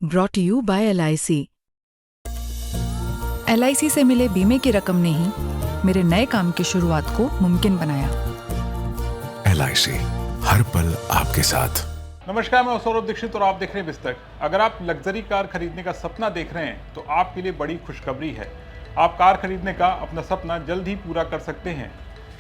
Brought you by LIC। LIC से मिले बीमे की रकम ने ही मेरे नए काम की शुरुआत को मुमकिन बनाया। LIC हर पल आपके साथ। नमस्कार, मैं सौरभ दीक्षित और आप देख रहे हैं बिस्तक। अगर आप लग्जरी कार खरीदने का सपना देख रहे हैं तो आपके लिए बड़ी खुशखबरी है। आप कार खरीदने का अपना सपना जल्द ही पूरा कर सकते हैं।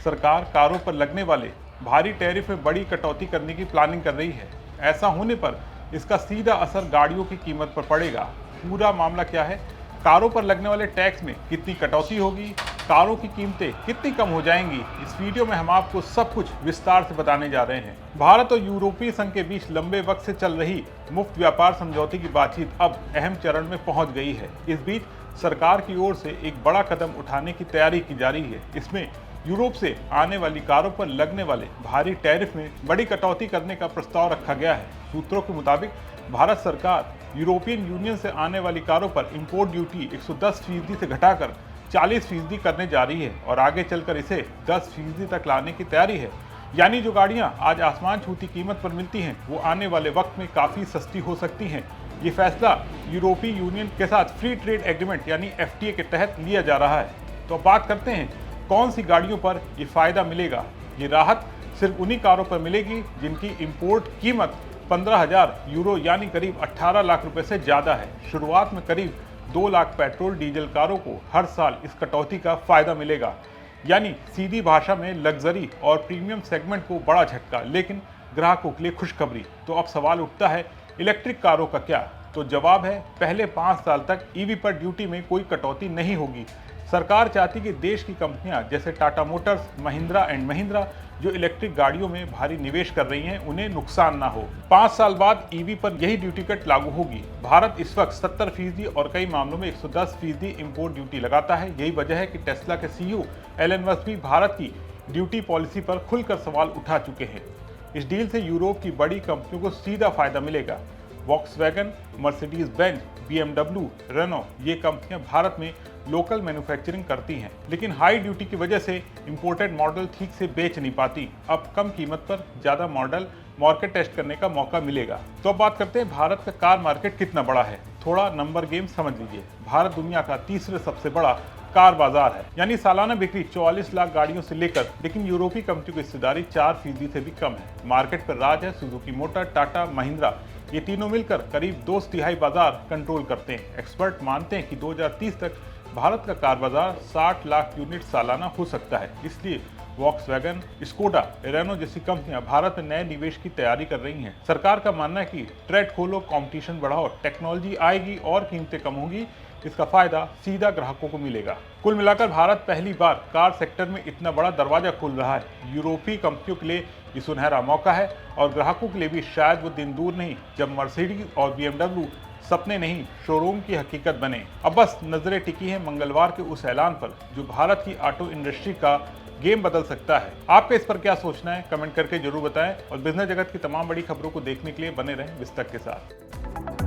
सरकार कारों पर लगने वाले भारी टैरिफ में बड़ी कटौती करने की प्लानिंग कर रही है। ऐसा होने पर इसका सीधा असर गाड़ियों की कीमत पर पड़ेगा। पूरा मामला क्या है, कारों पर लगने वाले टैक्स में कितनी कटौती होगी, कारों की कीमतें कितनी कम हो जाएंगी, इस वीडियो में हम आपको सब कुछ विस्तार से बताने जा रहे हैं। भारत और यूरोपीय संघ के बीच लंबे वक्त से चल रही मुफ्त व्यापार समझौते की बातचीत अब अहम चरण में पहुंच गई है। इस बीच सरकार की ओर से एक बड़ा कदम उठाने की तैयारी की जा रही है। इसमें यूरोप से आने वाली कारों पर लगने वाले भारी टैरिफ में बड़ी कटौती करने का प्रस्ताव रखा गया है। सूत्रों के मुताबिक भारत सरकार यूरोपियन यूनियन से आने वाली कारों पर इंपोर्ट ड्यूटी 110% से घटाकर 40% करने जा रही है और आगे चलकर इसे 10% तक लाने की तैयारी है। यानी जो गाड़ियां आज आसमान छूती कीमत पर मिलती हैं वो आने वाले वक्त में काफ़ी सस्ती हो सकती हैं। ये फैसला यूरोपीय यूनियन के साथ फ्री ट्रेड एग्रीमेंट यानी FTA के तहत लिया जा रहा है। तो अब बात करते हैं कौन सी गाड़ियों पर ये फ़ायदा मिलेगा। ये राहत सिर्फ उन्हीं कारों पर मिलेगी जिनकी इंपोर्ट कीमत 15,000 यूरो यानी करीब 18 लाख रुपए से ज़्यादा है। शुरुआत में करीब 2 लाख पेट्रोल डीजल कारों को हर साल इस कटौती का फ़ायदा मिलेगा। यानी सीधी भाषा में लग्जरी और प्रीमियम सेगमेंट को बड़ा झटका, लेकिन ग्राहकों के लिए खुशखबरी। तो अब सवाल उठता है, इलेक्ट्रिक कारों का क्या? तो जवाब है, पहले 5 साल तक EV पर ड्यूटी में कोई कटौती नहीं होगी। सरकार चाहती कि देश की कंपनियां जैसे टाटा मोटर्स, महिंद्रा एंड महिंद्रा जो इलेक्ट्रिक गाड़ियों में भारी निवेश कर रही हैं, उन्हें नुकसान ना हो। 5 साल बाद EV पर यही ड्यूटी कट लागू होगी। भारत इस वक्त 70% और कई मामलों में 110% इंपोर्ट ड्यूटी लगाता है। यही वजह है कि टेस्ला के CEO एलन मस्क भी भारत की ड्यूटी पॉलिसी पर खुलकर सवाल उठा चुके हैं। इस डील से यूरोप की बड़ी कंपनियों को सीधा फायदा मिलेगा। Volkswagen, Mercedes Benz, BMW, Renault ये कंपनियां भारत में लोकल मैन्युफैक्चरिंग करती हैं, लेकिन हाई ड्यूटी की वजह से इंपोर्टेड मॉडल ठीक से बेच नहीं पाती। अब कम कीमत पर ज़्यादा मॉडल मार्केट टेस्ट करने का मौका मिलेगा। तो अब बात करते हैं भारत का कार मार्केट कितना बड़ा है। थोड़ा नंबर गेम समझ लीजिए। भारत दुनिया का तीसरे सबसे बड़ा कार बाजार है, यानी सालाना बिक्री 44 लाख गाड़ियों से लेकर, लेकिन यूरोपीय कंपनियों की हिस्सेदारी 4% से भी कम है। मार्केट पर राज है सुजुकी मोटर, टाटा, महिंद्रा, ये तीनों मिलकर करीब 2/3 बाजार कंट्रोल करते हैं। एक्सपर्ट मानते हैं कि 2030 तक भारत का कार बाजार 60 लाख यूनिट सालाना हो सकता है। इसलिए वॉक्सवैगन, स्कोडा, रेनो जैसी कंपनियां भारत में नए निवेश की तैयारी कर रही हैं। सरकार का मानना है कि ट्रेड खोलो, कंपटीशन बढ़ाओ, टेक्नोलॉजी आएगी और कीमतें कम होंगी। इसका फायदा सीधा ग्राहकों को मिलेगा। कुल मिलाकर भारत पहली बार कार सेक्टर में इतना बड़ा दरवाजा खोल रहा है। यूरोपीय कंपनियों के लिए ये सुनहरा मौका है और ग्राहकों के लिए भी शायद वो दिन दूर नहीं जब मर्सिडीज और BMW सपने नहीं, शोरूम की हकीकत बने। अब बस नजरें टिकी हैं मंगलवार के उस ऐलान पर जो भारत की ऑटो इंडस्ट्री का गेम बदल सकता है। आपका इस पर क्या सोचना है, कमेंट करके जरूर बताएं और बिजनेस जगत की तमाम बड़ी खबरों को देखने के लिए बने रहें बिस्तक के साथ।